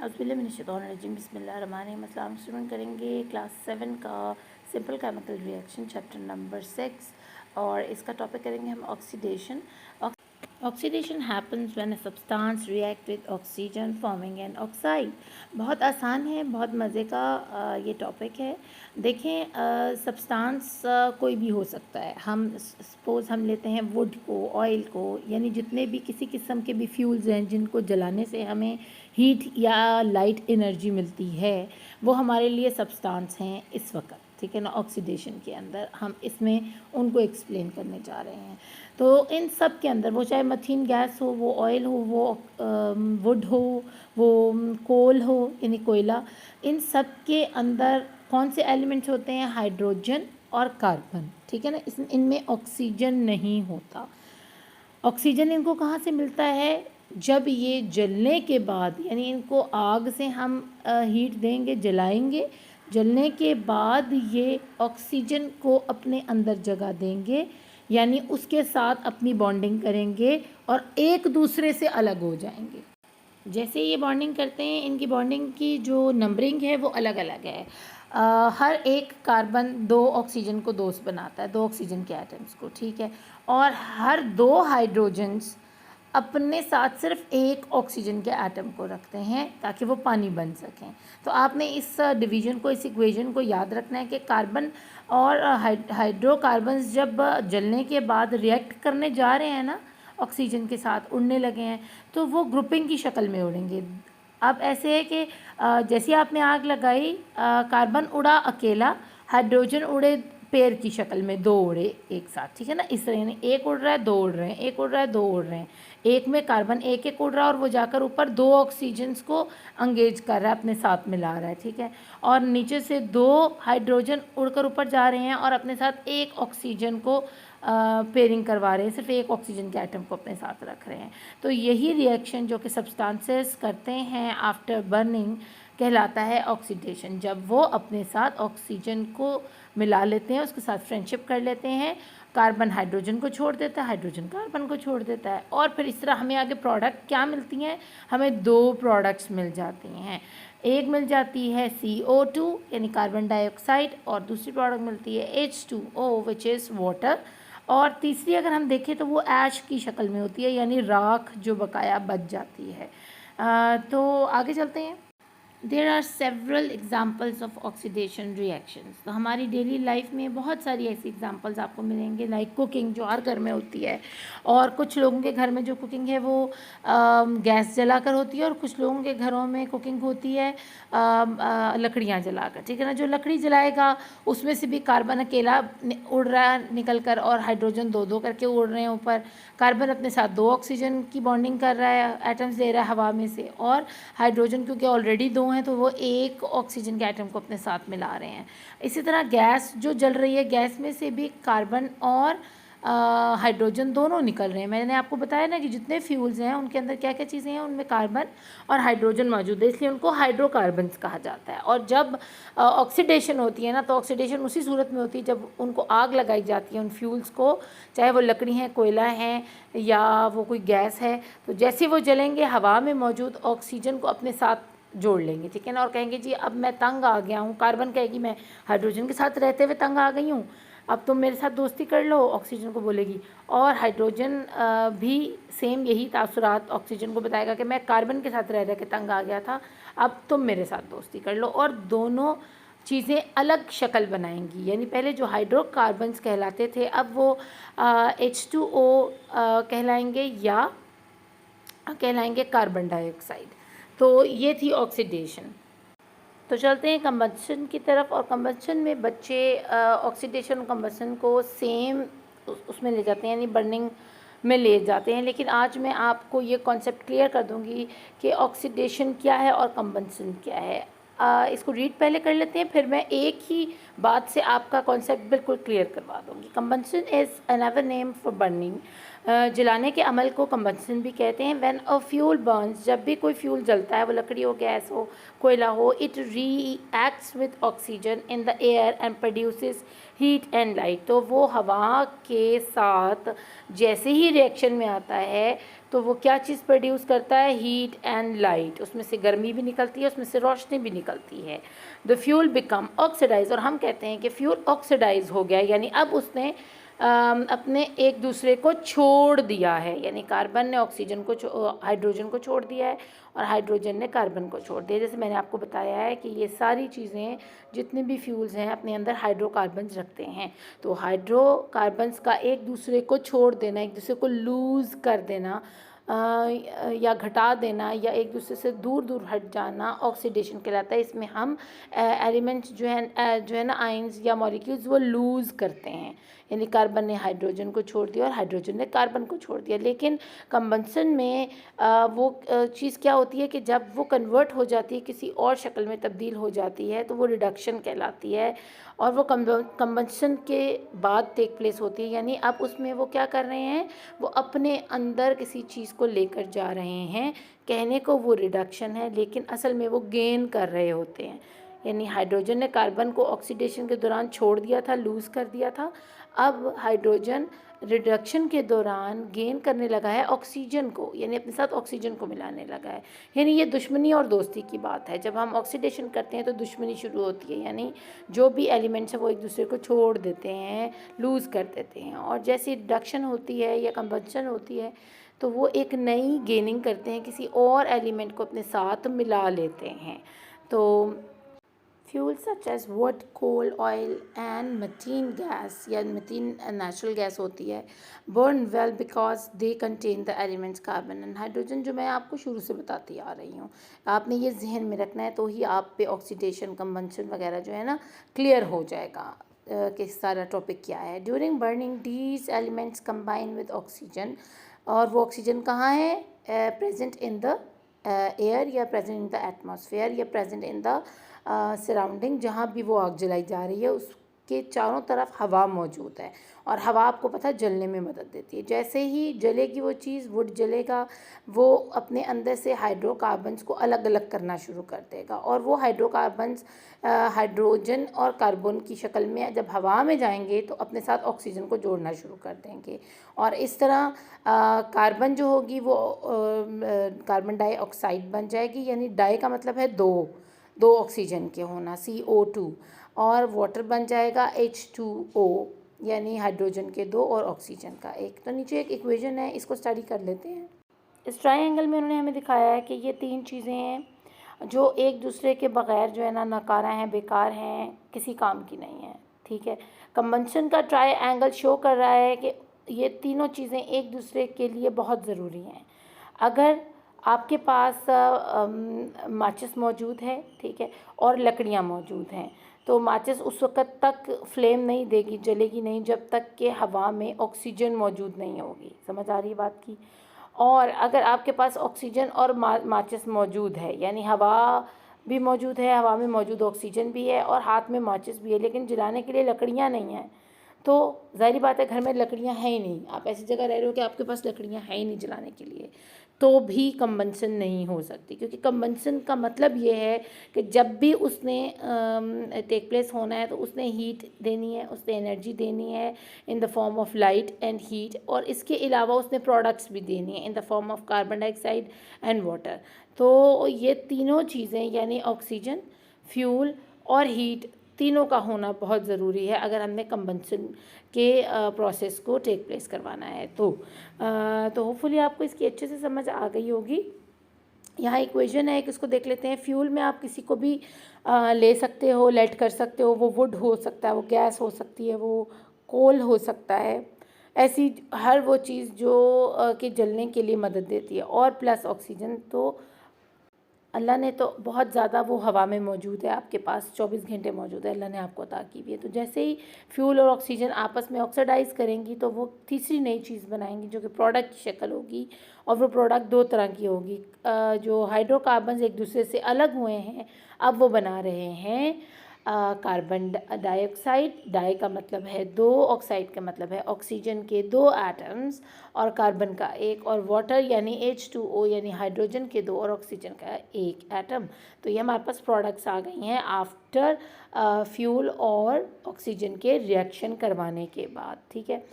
औज़ुबिल्लाहिमिनश्शैतानिर्रजीम बिस्मिल्लाहिर्रहमानिर्रहीम। अस्सलाम स्टूडेंट करेंगे क्लास 7 का simple chemical reaction chapter number 6 और इसका टॉपिक करेंगे हम oxidation. Oxidation happens when a substance react with oxygen forming an oxide. बहुत आसान है, बहुत मज़े का ये टॉपिक है। देखें, सब्सटेंस कोई भी हो सकता है। हम सपोज़ हम लेते हैं वुड को, ऑयल को, यानी जितने भी किसी किस्म के भी फ्यूल्स हैं जिनको जलाने से हमें हीट या लाइट एनर्जी मिलती है, वो हमारे लिए सब्सटेंस हैं इस वक्त, ठीक है ना। ऑक्सीडेशन के अंदर हम इसमें उनको एक्सप्लेन करने जा रहे हैं। तो इन सब के अंदर, वो चाहे मथीन गैस हो, वो ऑयल हो, वो वुड हो, वो कोल हो यानी कोयला, इन सब के अंदर कौन से एलिमेंट्स होते हैं? हाइड्रोजन और कार्बन, ठीक है ना। इनमें ऑक्सीजन नहीं होता। ऑक्सीजन इनको कहाँ से मिलता है? जब ये जलने के बाद, यानी इनको आग से हम हीट देंगे, जलाएंगे, जलने के बाद ये ऑक्सीजन को अपने अंदर जगह देंगे, यानी उसके साथ अपनी बॉन्डिंग करेंगे और एक दूसरे से अलग हो जाएंगे। जैसे ये बॉन्डिंग करते हैं, इनकी बॉन्डिंग की जो नंबरिंग है वो अलग अलग है। हर एक कार्बन 2 ऑक्सीजन को दोस्त बनाता है, 2 ऑक्सीजन के एटम्स को, ठीक है। और हर 2 हाइड्रोजन्स अपने साथ सिर्फ 1 ऑक्सीजन के एटम को रखते हैं ताकि वो पानी बन सकें। तो आपने इस डिवीज़न को, इस इक्वेशन को याद रखना है कि कार्बन और हाइड्रोकार्बन्स जब जलने के बाद रिएक्ट करने जा रहे हैं ना, ऑक्सीजन के साथ उड़ने लगे हैं, तो वो ग्रुपिंग की शक्ल में उड़ेंगे। अब ऐसे है कि जैसे आपने आग लगाई, कार्बन उड़ा अकेला, हाइड्रोजन उड़े पेड़ की शक्ल में, 2 उड़े एक साथ, ठीक है ना। इस तरह, यानी एक उड़ रहा है, 2 उड़ रहे हैं, एक उड़ रहा है, 2 उड़ रहे हैं। एक में कार्बन एक एक उड़ रहा है और वो जाकर ऊपर 2 ऑक्सीजन्स को अंगेज कर रहा है, अपने साथ मिला रहा है, ठीक है। और नीचे से 2 हाइड्रोजन उड़कर ऊपर जा रहे हैं और अपने साथ 1 ऑक्सीजन को पेयरिंग करवा रहे हैं, सिर्फ 1 ऑक्सीजन के एटम को अपने साथ रख रहे हैं। तो यही रिएक्शन जो कि सब्सटेंसेस करते हैं आफ्टर बर्निंग कहलाता है ऑक्सीडेशन। जब वो अपने साथ ऑक्सीजन को मिला लेते हैं, उसके साथ फ्रेंडशिप कर लेते हैं, कार्बन हाइड्रोजन को छोड़ देता है, हाइड्रोजन कार्बन को छोड़ देता है, और फिर इस तरह हमें आगे प्रोडक्ट क्या मिलती हैं? हमें 2 प्रोडक्ट्स मिल जाती हैं। एक मिल जाती है CO2 यानी कार्बन डाइऑक्साइड, और दूसरी प्रोडक्ट मिलती है H2O विच इज़ वाटर, और तीसरी अगर हम देखें तो वो ऐश की शक्ल में होती है, यानी राख जो बकाया बच जाती है। तो आगे चलते हैं। There are several examples of oxidation reactions. तो हमारी डेली लाइफ में बहुत सारी ऐसी एग्ज़ाम्पल्स आपको मिलेंगे, लाइक कुकिंग जो हर घर में होती है, और कुछ लोगों के घर में जो कुकिंग है वो गैस जलाकर होती है, और कुछ लोगों के घरों में कुकिंग होती है लकड़ियाँ जलाकर, ठीक है ना। जो लकड़ी जलाएगा उसमें से भी कार्बन अकेला उड़ रहा है निकल कर, और हाइड्रोजन 2-2 करके उड़ रहे हैं ऊपर। कार्बन अपने साथ 2 ऑक्सीजन की बॉन्डिंग कर रहा है, एटम्स दे रहा है हवा में से, और हाइड्रोजन क्योंकि ऑलरेडी 2 हैं तो वो 1 ऑक्सीजन के एटम को अपने साथ मिला रहे हैं। इसी तरह गैस जो जल रही है, गैस में से भी कार्बन और हाइड्रोजन दोनों निकल रहे हैं। मैंने आपको बताया ना कि जितने फ्यूल्स हैं उनके अंदर क्या क्या चीज़ें हैं, उनमें कार्बन और हाइड्रोजन मौजूद है, इसलिए उनको हाइड्रोकार्बन्स कहा जाता है। और जब ऑक्सीडेशन होती है ना, तो ऑक्सीडेशन उसी सूरत में होती है जब उनको आग लगाई जाती है उन फ्यूल्स को, चाहे वो लकड़ी है, कोयला है, या वो कोई गैस है। तो जैसे वो जलेंगे, हवा में मौजूद ऑक्सीजन को अपने साथ जोड़ लेंगे, ठीक है ना, और कहेंगे जी अब मैं तंग आ गया हूँ। कार्बन कहेगी मैं हाइड्रोजन के साथ रहते हुए तंग आ गई हूँ, अब तुम मेरे साथ दोस्ती कर लो, ऑक्सीजन को बोलेगी। और हाइड्रोजन भी सेम यही तासुरात ऑक्सीजन को बताएगा कि मैं कार्बन के साथ रह रह के तंग आ गया था, अब तुम मेरे साथ दोस्ती कर लो, और दोनों चीज़ें अलग शक्ल बनाएंगी। यानी पहले जो हाइड्रोकार्बन्स कहलाते थे, अब वो H2O कहलाएंगे, या कहलाएंगे कार्बन डाइऑक्साइड। तो ये थी ऑक्सीडेशन। तो चलते हैं कंबशन की तरफ, और कंबशन में बच्चे ऑक्सीडेशन और कंबशन को सेम उसमें ले जाते हैं, यानी बर्निंग में ले जाते हैं। लेकिन आज मैं आपको ये कॉन्सेप्ट क्लियर कर दूंगी कि ऑक्सीडेशन क्या है और कंबशन क्या है। इसको रीड पहले कर लेते हैं, फिर मैं एक ही बात से आपका कॉन्सेप्ट बिल्कुल क्लियर करवा दूंगी। Combustion is another name for burning. जलाने के अमल को कंबशन भी कहते हैं। व्हेन अ फ्यूल बर्न्स, जब भी कोई फ्यूल जलता है, वो लकड़ी हो, गैस हो, कोयला हो, it reacts with oxygen in the air and produces heat and light. तो वो हवा के साथ जैसे ही रिएक्शन में आता है तो वो क्या चीज़ प्रोड्यूस करता है, हीट एंड लाइट, उसमें से गर्मी भी निकलती है, उसमें से रोशनी भी निकलती है। द फ्यूल बिकम ऑक्सीडाइज, और हम कहते हैं कि फ्यूल ऑक्सीडाइज हो गया, यानी अब उसने अपने एक दूसरे को छोड़ दिया है, यानी कार्बन ने ऑक्सीजन को हाइड्रोजन को छोड़ दिया है और हाइड्रोजन ने कार्बन को छोड़ दिया। जैसे मैंने आपको बताया है कि ये सारी चीज़ें जितने भी फ्यूल्स हैं अपने अंदर हाइड्रोकार्बन्स रखते हैं। तो हाइड्रोकार्बन्स का एक दूसरे को छोड़ देना, एक दूसरे को लूज़ कर देना या घटा देना या एक दूसरे से दूर दूर हट जाना ऑक्सीडेशन कहलाता है। इसमें हम एलिमेंट्स जो है ना आयंस या मॉलिक्यूल्स वो लूज़ करते हैं, यानी कार्बन ने हाइड्रोजन को छोड़ दिया और हाइड्रोजन ने कार्बन को छोड़ दिया। लेकिन कंबंसन में वो चीज़ क्या होती है कि जब वो कन्वर्ट हो जाती है, किसी और शक्ल में तब्दील हो जाती है, तो वो रिडक्शन कहलाती है और वो कंबंसन के बाद टेक प्लेस होती है। यानी अब उसमें वो क्या कर रहे हैं, वो अपने अंदर किसी चीज़ को लेकर जा रहे हैं। कहने को वो रिडक्शन है लेकिन असल में वो गेन कर रहे होते हैं। यानी हाइड्रोजन ने कार्बन को ऑक्सीडेशन के दौरान छोड़ दिया था, लूज़ कर दिया था। अब हाइड्रोजन रिडक्शन के दौरान गेन करने लगा है ऑक्सीजन को, यानी अपने साथ ऑक्सीजन को मिलाने लगा है। यानी ये दुश्मनी और दोस्ती की बात है। जब हम ऑक्सीडेशन करते हैं तो दुश्मनी शुरू होती है, यानी जो भी एलिमेंट्स हैं वो एक दूसरे को छोड़ देते हैं, लूज़ कर देते हैं। और जैसे रिडक्शन होती है या कंबंशन होती है तो वो एक नई गेनिंग करते हैं, किसी और एलिमेंट को अपने साथ मिला लेते हैं। तो fuels such as wood, coal, oil and methane gas या मीथेन नेचुरल गैस होती है, burn well because they contain the elements carbon and hydrogen, जो मैं आपको शुरू से बताती आ रही हूँ। आपने ये जहन में रखना है तो ही आप पे ऑक्सीडेशन, कंबंशन वगैरह जो है ना क्लियर हो जाएगा कि सारा टॉपिक क्या है। During burning these elements combine with oxygen, और वो ऑक्सीजन कहाँ है, प्रेजेंट इन द एयर या प्रेजेंट इन द एटमॉस्फेयर या प्रेजेंट इन द सराउंडिंग, जहाँ भी वो आग जलाई जा रही है उसके चारों तरफ हवा मौजूद है। और हवा आपको पता है जलने में मदद देती है। जैसे ही जलेगी वो चीज़, वुड जलेगा, वो अपने अंदर से हाइड्रोकार्बन्स को अलग अलग करना शुरू कर देगा और वो हाइड्रोकार्बन्स हाइड्रोजन और कार्बन की शक्ल में जब हवा में जाएंगे तो अपने साथ ऑक्सीजन को जोड़ना शुरू कर देंगे। और इस तरह कार्बन जो होगी वो कार्बन डाइऑक्साइड बन जाएगी, यानी डाई का मतलब है दो ऑक्सीजन के होना, CO2, और वाटर बन जाएगा H2O, यानी हाइड्रोजन के दो और ऑक्सीजन का एक। तो नीचे एक इक्वेशन है, इसको स्टडी कर लेते हैं। इस ट्रायंगल में उन्होंने हमें दिखाया है कि ये तीन चीज़ें हैं जो एक दूसरे के बग़ैर जो है ना नकारा हैं, बेकार हैं, किसी काम की नहीं है। ठीक है, कंबंशन का ट्रायंगल शो कर रहा है कि ये तीनों चीज़ें एक दूसरे के लिए बहुत ज़रूरी हैं। अगर आपके पास माचिस मौजूद है, ठीक है, और लकड़ियाँ मौजूद हैं, तो माचिस उस वक़्त तक फ्लेम नहीं देगी, जलेगी नहीं जब तक कि हवा में ऑक्सीजन मौजूद नहीं होगी। समझ आ रही है बात की? और अगर आपके पास ऑक्सीजन और माचिस मौजूद है, यानी हवा भी मौजूद है, हवा में मौजूद ऑक्सीजन भी है और हाथ में माचिस भी है, लेकिन जलाने के लिए लकड़ियाँ नहीं हैं, तो ज़ाहिर बात है घर में लकड़ियाँ हैं ही नहीं, आप ऐसी जगह रह रहे हो कि आपके पास लकड़ियाँ हैं ही नहीं जलाने के लिए, तो भी कंबंसन नहीं हो सकती। क्योंकि कंबंसन का मतलब ये है कि जब भी उसने टेक प्लेस होना है तो उसने हीट देनी है, उसने एनर्जी देनी है in the form of light and heat, और इसके अलावा उसने प्रोडक्ट्स भी देनी है in the form of carbon dioxide and water. तो ये तीनों चीज़ें यानी ऑक्सीजन, फ्यूल और हीट, तीनों का होना बहुत ज़रूरी है अगर हमने कंबंसन के प्रोसेस को टेक प्लेस करवाना है। तो होपफुली आपको इसकी अच्छे से समझ आ गई होगी। यहाँ इक्वेशन है, इसको देख लेते हैं। फ्यूल में आप किसी को भी ले सकते हो, लेट कर सकते हो, वो वुड हो सकता है, वो गैस हो सकती है, वो कोल हो सकता है, ऐसी हर वो चीज़ जो कि जलने के लिए मदद देती है। और प्लस ऑक्सीजन तो अल्लाह ने तो बहुत ज़्यादा वो हवा में मौजूद है, आपके पास 24 घंटे मौजूद है, अल्लाह ने आपको अता की भी है। तो जैसे ही फ्यूल और ऑक्सीजन आपस में ऑक्सीडाइज़ करेंगी तो वो तीसरी नई चीज़ बनाएंगी जो कि प्रोडक्ट की शक्ल होगी, और वो प्रोडक्ट दो तरह की होगी। जो हाइड्रोकार्बन एक दूसरे से अलग हुए हैं अब वो बना रहे हैं कार्बन डाइऑक्साइड। डाई का मतलब है दो, ऑक्साइड का मतलब है ऑक्सीजन के दो एटम्स और कार्बन का एक, और वाटर यानी H2O यानी हाइड्रोजन के दो और ऑक्सीजन का एक एटम। तो ये हमारे पास प्रोडक्ट्स आ गई हैं आफ्टर फ्यूल और ऑक्सीजन के रिएक्शन करवाने के बाद। ठीक है,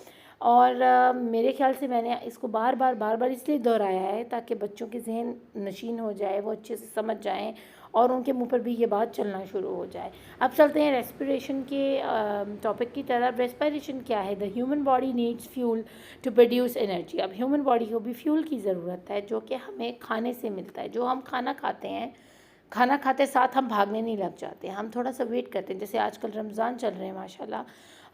और मेरे ख्याल से मैंने इसको बार बार इसलिए दोहराया है ताकि बच्चों के जहन नशीन हो जाए, वो अच्छे से समझ जाएं और उनके मुंह पर भी ये बात चलना शुरू हो जाए। अब चलते हैं रेस्पिरेशन के टॉपिक की तरफ। रेस्पिरेशन क्या है? The human body needs fuel to produce energy. अब ह्यूमन बॉडी को भी फ्यूल की ज़रूरत है जो कि हमें खाने से मिलता है। जो हम खाना खाते हैं, खाना खाते साथ हम भागने नहीं लग जाते, हम थोड़ा सा वेट करते हैं। जैसे आजकल रमज़ान चल रहे हैं माशाल्लाह,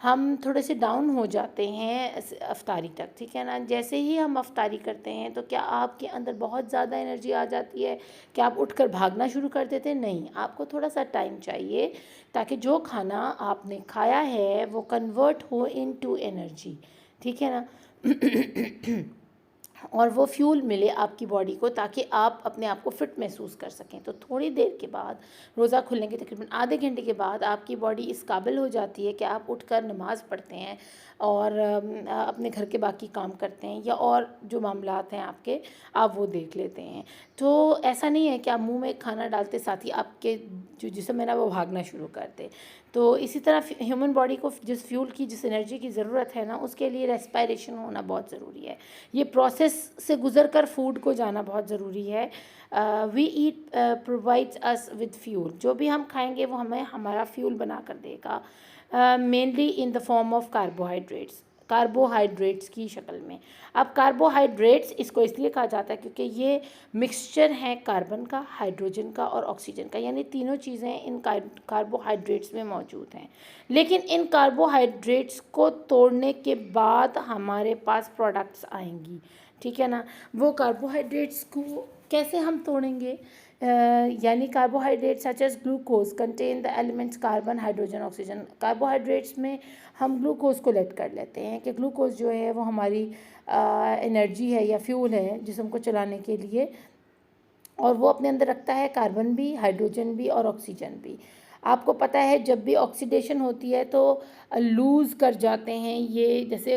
हम थोड़े से डाउन हो जाते हैं अफ्तारी तक, ठीक है ना। जैसे ही हम अफ्तारी करते हैं तो क्या आपके अंदर बहुत ज़्यादा एनर्जी आ जाती है कि आप उठकर भागना शुरू कर देते हैं? नहीं, आपको थोड़ा सा टाइम चाहिए ताकि जो खाना आपने खाया है वो कन्वर्ट हो इनटू एनर्जी, ठीक है ना। और वो फ्यूल मिले आपकी बॉडी को ताकि आप अपने आप को फ़िट महसूस कर सकें। तो थोड़ी देर के बाद, रोज़ा खुलने के तकरीबन आधे घंटे के बाद, आपकी बॉडी इस काबिल हो जाती है कि आप उठकर नमाज़ पढ़ते हैं और अपने घर के बाकी काम करते हैं, या और जो मामलात हैं आपके, आप वो देख लेते हैं। तो ऐसा नहीं है कि आप मुंह में खाना डालते साथ ही आपके जो जिस्म है ना वो भागना शुरू कर दे। तो इसी तरह ह्यूमन बॉडी को जिस फ्यूल की, जिस एनर्जी की ज़रूरत है ना, उसके लिए रेस्पिरेशन होना बहुत ज़रूरी है। ये प्रोसेस से गुजर कर फूड को जाना बहुत ज़रूरी है। We eat provides us with fuel. जो भी हम खाएंगे वो हमें हमारा फ्यूल बना कर देगा, mainly in the form of carbohydrates, carbohydrates की शक्ल में। अब कार्बोहाइड्रेट्स इसको इसलिए कहा जाता है क्योंकि ये मिक्सचर है कार्बन का, हाइड्रोजन का और ऑक्सीजन का, यानी तीनों चीज़ें इन कार्बोहाइड्रेट्स में मौजूद हैं। लेकिन इन कार्बोहाइड्रेट्स को तोड़ने के बाद हमारे पास प्रोडक्ट्स आएंगी, ठीक है ना। वो कार्बोहाइड्रेट्स को कैसे हम तोड़ेंगे? यानी carbohydrates such as glucose contain the elements carbon, hydrogen, oxygen. Carbohydrates में हम ग्लूकोज को लेट कर लेते हैं कि ग्लूकोज जो है वो हमारी एनर्जी है या फ्यूल है जिसम को चलाने के लिए, और वो अपने अंदर रखता है कार्बन भी, हाइड्रोजन भी और ऑक्सीजन भी। आपको पता है जब भी ऑक्सीडेशन होती है तो लूज़ कर जाते हैं ये, जैसे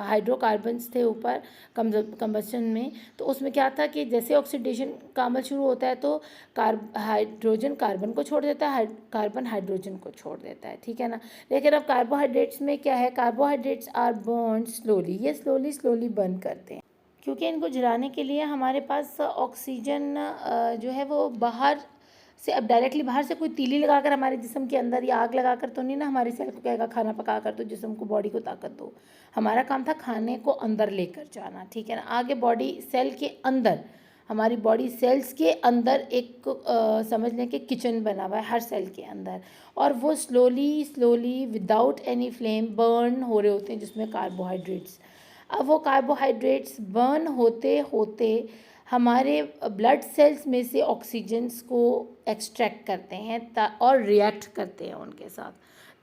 हाइड्रोकार्बन्स थे ऊपर कंबस्शन में, तो उसमें क्या था कि जैसे ऑक्सीडेशन का अमल शुरू होता है तो हाइड्रोजन कार्बन को छोड़ देता है, कार्बन हाइड्रोजन को छोड़ देता है, ठीक है ना। लेकिन अब कार्बोहाइड्रेट्स में क्या है? कार्बोहाइड्रेट्स आर बर्न स्लोली, ये स्लोली बर्न करते हैं क्योंकि इनको जलाने के लिए हमारे पास ऑक्सीजन जो है वो बाहर से, अब डायरेक्टली बाहर से कोई तीली लगाकर हमारे जिस्म के अंदर या आग लगाकर तो नहीं ना हमारे सेल को कहेगा खाना पका कर तो जिस्म को, बॉडी को ताकत दो। हमारा काम था खाने को अंदर लेकर जाना, ठीक है ना। आगे बॉडी सेल के अंदर, हमारी बॉडी सेल्स के अंदर एक समझ लें कि किचन बना हुआ है हर सेल के अंदर, और वो slowly without any flame burn हो रहे होते हैं जिसमें कार्बोहाइड्रेट्स। अब वो कार्बोहाइड्रेट्स बर्न होते होते हमारे ब्लड सेल्स में से ऑक्सीजन्स को एक्सट्रैक्ट करते हैं और रिएक्ट करते हैं उनके साथ,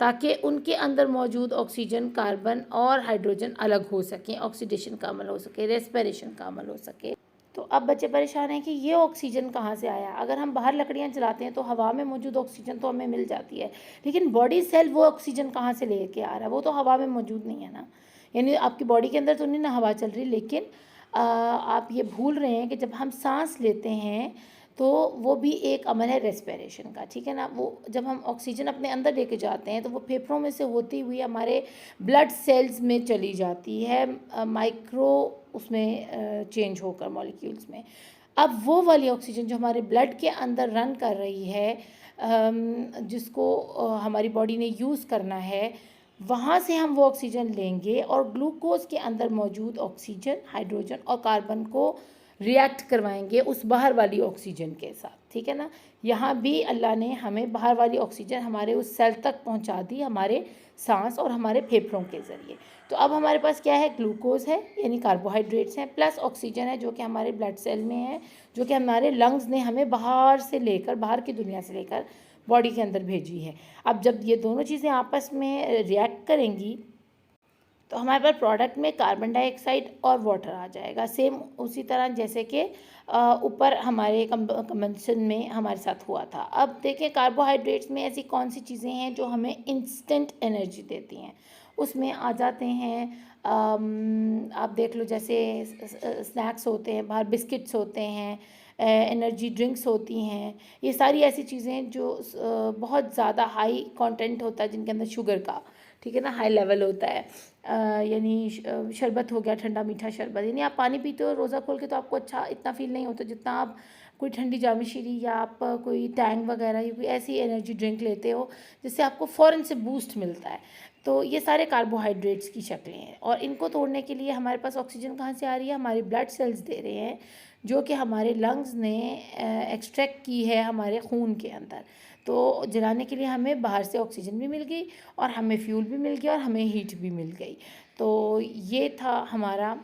ताकि उनके अंदर मौजूद ऑक्सीजन, कार्बन और हाइड्रोजन अलग हो सकें, ऑक्सीडेशन का अमल हो सके, रेस्पिरेशन का अमल हो सके। तो अब बच्चे परेशान हैं कि ये ऑक्सीजन कहाँ से आया। अगर हम बाहर लकड़ियाँ जलाते हैं तो हवा में मौजूद ऑक्सीजन तो हमें मिल जाती है, लेकिन बॉडी सेल वो ऑक्सीजन कहाँ से लेके आ रहा है? वो तो हवा में मौजूद नहीं है ना। यानी आपकी बॉडी के अंदर तो नहीं ना हवा चल रही, लेकिन आप ये भूल रहे हैं कि जब हम सांस लेते हैं तो वो भी एक अमल है रेस्पिरेशन का, ठीक है ना। वो जब हम ऑक्सीजन अपने अंदर लेके जाते हैं तो वो फेफड़ों में से होती हुई हमारे ब्लड सेल्स में चली जाती है, माइक्रो उसमें चेंज होकर मॉलिक्यूल्स में। अब वो वाली ऑक्सीजन जो हमारे ब्लड के अंदर रन कर रही है, जिसको हमारी बॉडी ने यूज़ करना है, वहाँ से हम वो ऑक्सीजन लेंगे और ग्लूकोज के अंदर मौजूद ऑक्सीजन, हाइड्रोजन और कार्बन को रिएक्ट करवाएंगे उस बाहर वाली ऑक्सीजन के साथ, ठीक है ना। यहाँ भी अल्लाह ने हमें बाहर वाली ऑक्सीजन हमारे उस सेल तक पहुँचा दी, हमारे सांस और हमारे फेफड़ों के ज़रिए। तो अब हमारे पास क्या है? ग्लूकोज है यानी कार्बोहाइड्रेट्स हैं, प्लस ऑक्सीजन है जो कि हमारे ब्लड सेल में है, जो कि हमारे लंग्स ने हमें बाहर से लेकर, बाहर की दुनिया से लेकर बॉडी के अंदर भेजी है। अब जब ये दोनों चीज़ें आपस में रिएक्ट करेंगी तो हमारे पास प्रोडक्ट में कार्बन डाइऑक्साइड और वाटर आ जाएगा, सेम उसी तरह जैसे कि ऊपर हमारे कंबंशन में हमारे साथ हुआ था। अब देखें कार्बोहाइड्रेट्स में ऐसी कौन सी चीज़ें हैं जो हमें इंस्टेंट एनर्जी देती हैं। उसमें आ जाते हैं आप देख लो, जैसे स्नैक्स होते हैं, बाहर बिस्किट्स होते हैं, एनर्जी ड्रिंक्स होती हैं। ये सारी ऐसी चीज़ें जो बहुत ज़्यादा हाई कंटेंट होता है जिनके अंदर शुगर का, ठीक है ना, हाई लेवल होता है। यानी शरबत हो गया, ठंडा मीठा शरबत, यानी आप पानी पीते हो रोज़ा खोल के तो आपको अच्छा इतना फील नहीं होता जितना आप कोई ठंडी जाम शीरी या आप कोई टैंग वगैरह या कोई ऐसी एनर्जी ड्रिंक लेते हो जिससे आपको फ़ौरन से बूस्ट मिलता है। तो ये सारे कार्बोहाइड्रेट्स की शक्लें हैं और इनको तोड़ने के लिए हमारे पास ऑक्सीजन कहाँ से आ रही है, हमारे ब्लड सेल्स दे रहे हैं, जो कि हमारे लंग्स ने एक्सट्रैक्ट की है हमारे खून के अंदर। तो जलाने के लिए हमें बाहर से ऑक्सीजन भी मिल गई और हमें फ्यूल भी मिल गया और हमें हीट भी मिल गई। तो ये था हमारा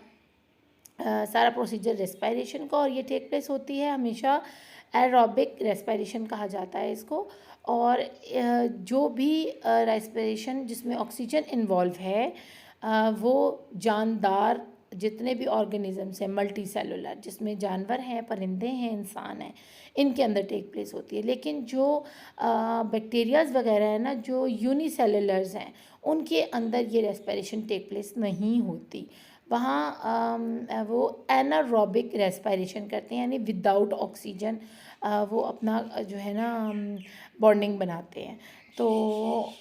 सारा प्रोसीजर रेस्पिरेशन का, और ये टेक प्लेस होती है हमेशा एरोबिक रेस्पिरेशन कहा जाता है इसको। और जो भी रेस्पिरेशन जिसमें ऑक्सीजन इन्वॉल्व है वो जानदार जितने भी ऑर्गेनिजम्स हैं मल्टी सेलुलर, जिसमें जानवर हैं, परिंदे हैं, इंसान हैं, इनके अंदर टेक प्लेस होती है। लेकिन जो बैक्टीरियाज वगैरह है ना, जो यूनिसेलुलर्स हैं, उनके अंदर ये रेस्पिरेशन टेक प्लेस नहीं होती। वहाँ वो एनारोबिक रेस्पिरेशन करते हैं, यानी विदाउट ऑक्सीजन वो अपना जो है ना बॉन्डिंग बनाते हैं। तो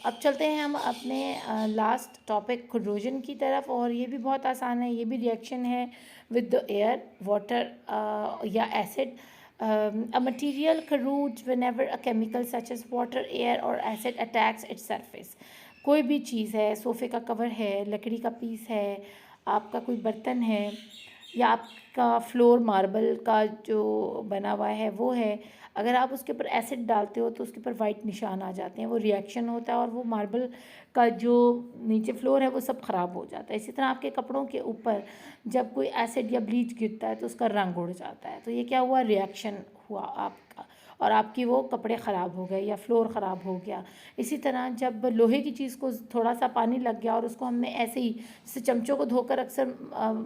अब चलते हैं हम अपने लास्ट टॉपिक कोरोजन की तरफ, और ये भी बहुत आसान है, ये भी रिएक्शन है विद द एयर, वाटर या acid. A material corrodes whenever a chemical such as water, air or acid attacks its surface. कोई भी चीज़ है, सोफ़े का कवर है, लकड़ी का पीस है, आपका कोई बर्तन है, या आपका फ्लोर मार्बल का जो बना हुआ है वो है, अगर आप उसके ऊपर एसिड डालते हो तो उसके ऊपर वाइट निशान आ जाते हैं, वो रिएक्शन होता है और वो मार्बल का जो नीचे फ्लोर है वो सब ख़राब हो जाता है। इसी तरह आपके कपड़ों के ऊपर जब कोई एसिड या ब्लीच गिरता है तो उसका रंग उड़ जाता है। तो ये क्या हुआ, रिएक्शन हुआ आपका, और आपकी वो कपड़े ख़राब हो गए या फ्लोर ख़राब हो गया। इसी तरह जब लोहे की चीज़ को थोड़ा सा पानी लग गया और उसको हमने ऐसे ही, जैसे चमचों को धोकर अक्सर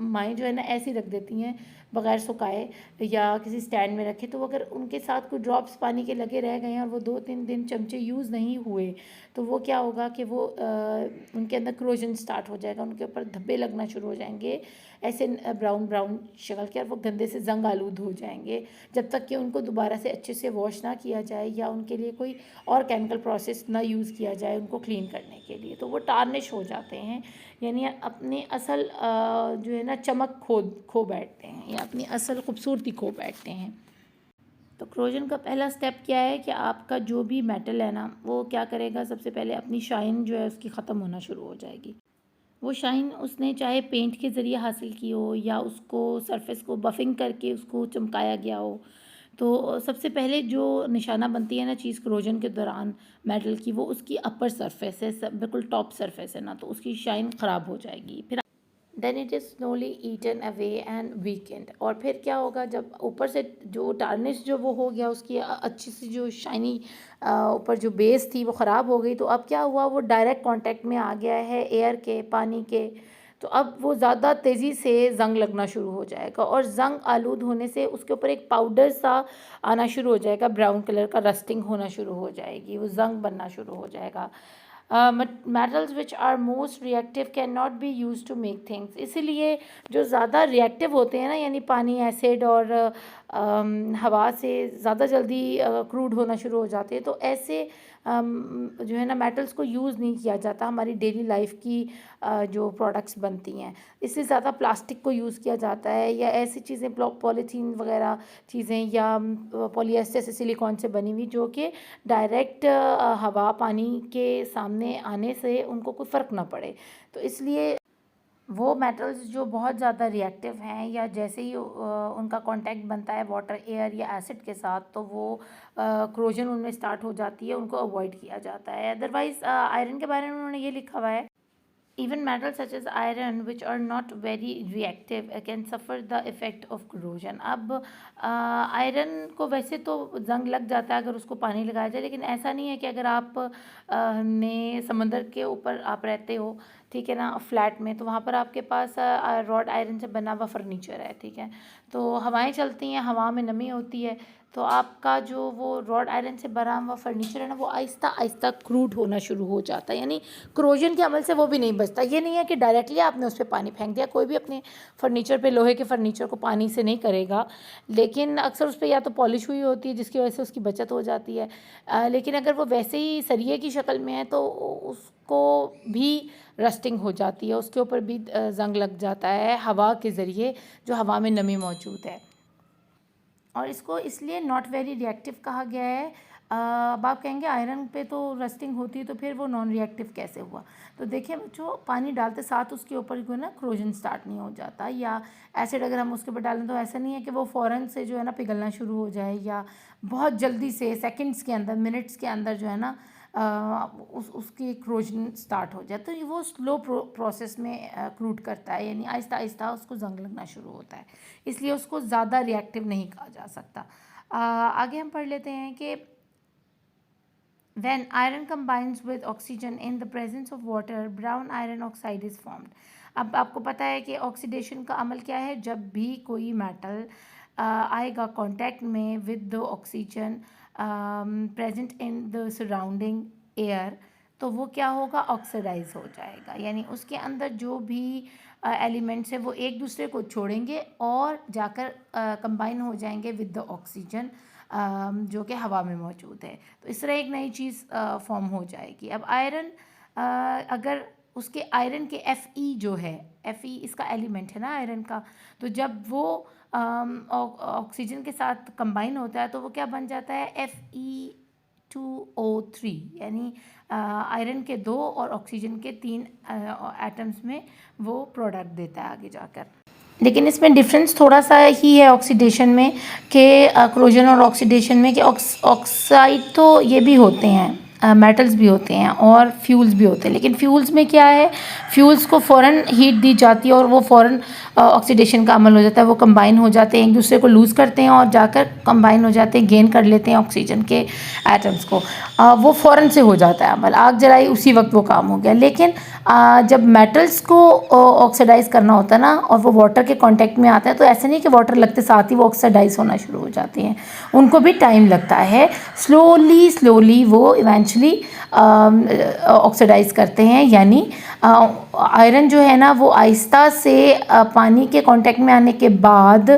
माएँ जो है ना ऐसे ही रख देती हैं बग़ैर सुखाए या किसी स्टैंड में रखे, तो अगर उनके साथ कोई ड्रॉप्स पानी के लगे रह गए हैं और वो 2-3 दिन चमचे यूज़ नहीं हुए, तो वो क्या होगा कि वो उनके अंदर क्रोजन स्टार्ट हो जाएगा, उनके ऊपर धब्बे लगना शुरू हो जाएंगे ऐसे ब्राउन ब्राउन शक्ल के, और वो गंदे से जंग आलूद हो जाएंगे जब तक कि उनको दोबारा से अच्छे से वॉश ना किया जाए या उनके लिए कोई और केमिकल प्रोसेस ना यूज़ किया जाए उनको क्लीन करने के लिए। तो वो टार्निश हो जाते हैं, यानी अपनी असल जो है ना चमक खो बैठते हैं या अपनी असल खूबसूरती खो बैठते हैं। तो क्रोजन का पहला स्टेप क्या है कि आपका जो भी मेटल है ना वो क्या करेगा, सबसे पहले अपनी शाइन जो है उसकी ख़त्म होना शुरू हो जाएगी। वो शाइन उसने चाहे पेंट के ज़रिए हासिल की हो या उसको सरफेस को बफिंग करके उसको चमकाया गया हो। तो सबसे पहले जो निशाना बनती है ना चीज़ क्रोजन के दौरान मेटल की, वो उसकी अपर सरफेस है, बिल्कुल टॉप सरफेस है ना, तो उसकी शाइन ख़राब हो जाएगी। फिर then it is slowly eaten away and weakened. और फिर क्या होगा, जब ऊपर से जो टार्निश जो वो हो गया, उसकी अच्छी सी जो शाइनी ऊपर जो बेस थी वो ख़राब हो गई, तो अब क्या हुआ, वो डायरेक्ट कांटेक्ट में आ गया है एयर के, पानी के। तो अब वो ज़्यादा तेज़ी से ज़ंग लगना शुरू हो जाएगा, और ज़ंग आलूद होने से उसके ऊपर एक पाउडर सा आना शुरू हो जाएगा, ब्राउन कलर का, रस्टिंग होना शुरू हो जाएगी, वो ज़ंग बनना शुरू हो जाएगा। metals which are most reactive cannot be used to make things। इसीलिए जो ज़्यादा रिएक्टिव होते हैं ना, यानी पानी, एसिड और हवा से ज़्यादा जल्दी क्रूड होना शुरू हो जाते हैं, तो ऐसे जो है ना मेटल्स को यूज़ नहीं किया जाता हमारी डेली लाइफ की जो प्रोडक्ट्स बनती हैं। इससे ज़्यादा प्लास्टिक को यूज़ किया जाता है या ऐसी चीज़ें पॉलीथीन वगैरह चीज़ें, या पॉलीएस्टर से, सिलिकॉन से बनी हुई, जो कि डायरेक्ट हवा पानी के सामने आने से उनको कोई फ़र्क ना पड़े। तो इसलिए वो मेटल्स जो बहुत ज़्यादा रिएक्टिव हैं, या जैसे ही उनका कांटेक्ट बनता है वाटर, एयर या एसिड के साथ, तो वो क्रोजन उनमें स्टार्ट हो जाती है, उनको अवॉइड किया जाता है। अदरवाइज़ आयरन के बारे में उन्होंने ये लिखा हुआ है, even metals such as iron which are not very reactive can suffer the effect of corrosion। अब आयरन को वैसे तो जंग लग जाता है अगर उसको पानी लगाया जाए, लेकिन ऐसा नहीं है कि अगर आप ने समंदर के ऊपर आप रहते हो, ठीक है ना, फ्लैट में, तो वहाँ पर आपके पास रॉड आयरन से बना हुआ फर्नीचर है, ठीक है, तो हवाएं चलती हैं, हवा में नमी होती है, तो आपका जो वो रॉड आयरन से बना हुआ फर्नीचर है ना, वो आहिस्ता आहिस्ता क्रूड होना शुरू हो जाता है, यानी क्रोजन के अमल से वो भी नहीं बचता। ये नहीं है कि डायरेक्टली आपने उस पर पानी फेंक दिया, कोई भी अपने फर्नीचर पे, लोहे के फर्नीचर को पानी से नहीं करेगा, लेकिन अक्सर उस पर या तो पॉलिश हुई होती है जिसकी वजह से उसकी बचत हो जाती है। लेकिन अगर वो वैसे ही सरिये की शक्ल में है तो उसको भी रस्टिंग हो जाती है, उसके ऊपर भी जंग लग जाता है हवा के ज़रिए, जो हवा में नमी मौजूद है। और इसको इसलिए नॉट वेरी रिएक्टिव कहा गया है। अब आप कहेंगे आयरन पे तो रस्टिंग होती है तो फिर वो नॉन रिएक्टिव कैसे हुआ? तो देखिए बच्चों, पानी डालते साथ उसके ऊपर जो है ना क्रोजन स्टार्ट नहीं हो जाता, या एसिड अगर हम उसके ऊपर डालें तो ऐसा नहीं है कि वो फ़ौरन से जो है ना पिघलना शुरू हो जाए, या बहुत जल्दी से सेकंड्स के अंदर, मिनट्स के अंदर जो है ना उसकी क्रोजन स्टार्ट हो जाए। तो ये वो स्लो प्रोसेस में क्रूड करता है, यानी आहिस्ता आहिस्ता उसको जंग लगना शुरू होता है, इसलिए उसको ज़्यादा रिएक्टिव नहीं कहा जा सकता। आगे हम पढ़ लेते हैं कि when iron combines with oxygen in the presence of water, brown iron oxide is formed। अब आपको पता है कि ऑक्सीडेशन का अमल क्या है? जब भी कोई मेटल आएगा कांटेक्ट में with the oxygen present in the surrounding air, तो वो क्या होगा? ऑक्सीडाइज हो जाएगा, यानी उसके अंदर जो भी एलिमेंट्स है वो एक दूसरे को छोड़ेंगे और जाकर कंबाइन हो जाएंगे विद द ऑक्सीजन जो कि हवा में मौजूद है। तो इस तरह एक नई चीज़ फॉर्म हो जाएगी। अब आयरन, अगर उसके आयरन के Fe जो है, Fe इसका एलिमेंट है ना आयरन का, तो जब वो ऑक्सीजन के साथ कंबाइन होता है तो वो क्या बन जाता है? Fe2O3, यानी आयरन के 2 और ऑक्सीजन के 3 एटम्स में वो प्रोडक्ट देता है आगे जाकर। लेकिन इसमें डिफरेंस थोड़ा सा ही है ऑक्सीडेशन में, कि क्रोजन और ऑक्सीडेशन में, कि ऑक्साइड तो ये भी होते हैं, मेटल्स भी होते हैं और फ्यूल्स भी होते हैं, लेकिन फ्यूल्स में क्या है? फ्यूल्स को फ़ौरन हीट दी जाती है और वो फ़ौरन ऑक्सीडेशन का अमल हो जाता है, वो कंबाइन हो जाते हैं, एक दूसरे को लूज़ करते हैं और जाकर कंबाइन हो जाते हैं, गेन कर लेते हैं ऑक्सीजन के एटम्स को। वो फ़ौरन से हो जाता है अमल, आग जलाई उसी वक्त वो काम हो गया। लेकिन जब मेटल्स को ऑक्सीडाइज़ करना होता है ना और वो वाटर के कांटेक्ट में आता है, तो ऐसे नहीं कि वाटर लगते साथ ही वो ऑक्सीडाइज़ होना शुरू हो जाते हैं, उनको भी टाइम लगता है। स्लोली स्लोली वो इवेंचुअली ऑक्सीडाइज़ करते हैं, यानी आयरन जो है ना वो आहिस्ता से पानी के कांटेक्ट में आने के बाद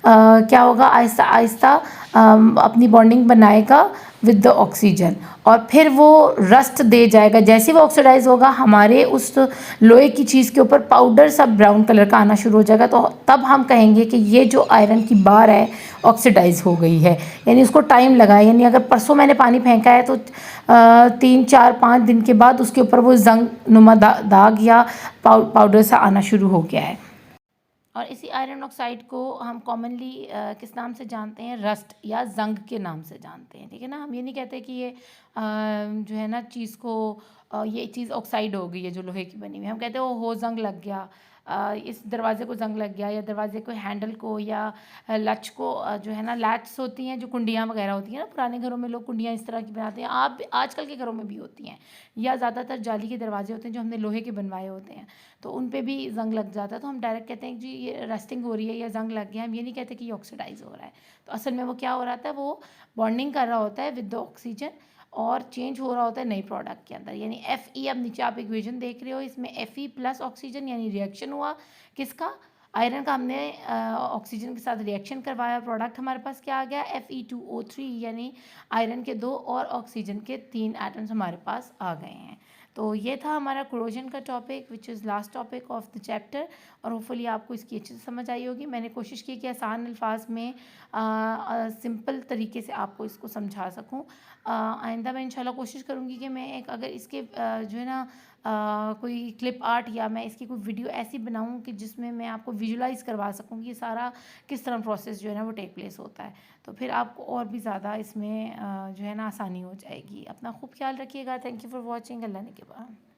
क्या होगा? आहिस्ता आहिस्ता अपनी बॉन्डिंग बनाएगा विद द ऑक्सीजन और फिर वो रस्ट दे जाएगा। जैसे वो ऑक्सीडाइज होगा, हमारे उस लोहे की चीज़ के ऊपर पाउडर सा ब्राउन कलर का आना शुरू हो जाएगा, तो तब हम कहेंगे कि ये जो आयरन की बार है ऑक्सीडाइज हो गई है, यानी उसको टाइम लगा है। यानी अगर परसों मैंने पानी फेंका है तो 3 4 5 दिन के बाद उसके ऊपर वो जंग नुमा दाग या पाउडर सा आना शुरू हो गया है। और इसी आयरन ऑक्साइड को हम कॉमनली किस नाम से जानते हैं? रस्ट या जंग के नाम से जानते हैं, ठीक है ना। हम ये नहीं कहते कि ये जो है ना चीज़ को ये चीज़ ऑक्साइड हो गई है जो लोहे की बनी हुई है, हम कहते हैं वो हो जंग लग गया, इस दरवाजे को जंग लग गया, या दरवाजे को हैंडल को या लच को जो है ना, लैट्स होती हैं जो कुंडियाँ वगैरह होती हैं ना, पुराने घरों में लोग कुंडियाँ इस तरह की बनाते हैं, आप आजकल के घरों में भी होती हैं, या ज़्यादातर जाली के दरवाजे होते हैं जो हमने लोहे के बनवाए होते हैं, तो उन पे भी जंग लग जाता है। तो हम डायरेक्ट कहते हैं कि जी ये रस्टिंग हो रही है या जंग लग गया, हम ये नहीं कहते कि ये ऑक्सीडाइज हो रहा है। तो असल में वो क्या हो रहा था? वो बॉन्डिंग कर रहा होता है विद द ऑक्सीजन और चेंज हो रहा होता है नई प्रोडक्ट के अंदर, यानी Fe, अब नीचे आप इक्वेशन देख रहे हो, इसमें Fe प्लस ऑक्सीजन यानी रिएक्शन हुआ किसका? आयरन का। हमने ऑक्सीजन के साथ रिएक्शन करवाया, प्रोडक्ट हमारे पास क्या आ गया? Fe2O3, यानी आयरन के 2 और ऑक्सीजन के 3 एटम्स हमारे पास आ गए हैं। तो ये था हमारा क्रोजन का topic, which is last topic of the chapter, और होपफुली आपको इसकी अच्छे से समझ आई होगी। मैंने कोशिश की कि आसान अल्फाज में सिंपल तरीके से आपको इसको समझा सकूं। आइंदा मैं इंशाल्लाह कोशिश करूंगी कि मैं एक, अगर इसके जो है ना कोई क्लिप आर्ट या मैं इसकी कोई वीडियो ऐसी बनाऊं कि जिसमें मैं आपको विजुलाइज़ करवा सकूं कि सारा किस तरह प्रोसेस जो है ना वो टेक प्लेस होता है, तो फिर आपको और भी ज़्यादा इसमें जो है ना आसानी हो जाएगी। अपना खूब ख्याल रखिएगा। Thank you for watching. Allah ने के बाद।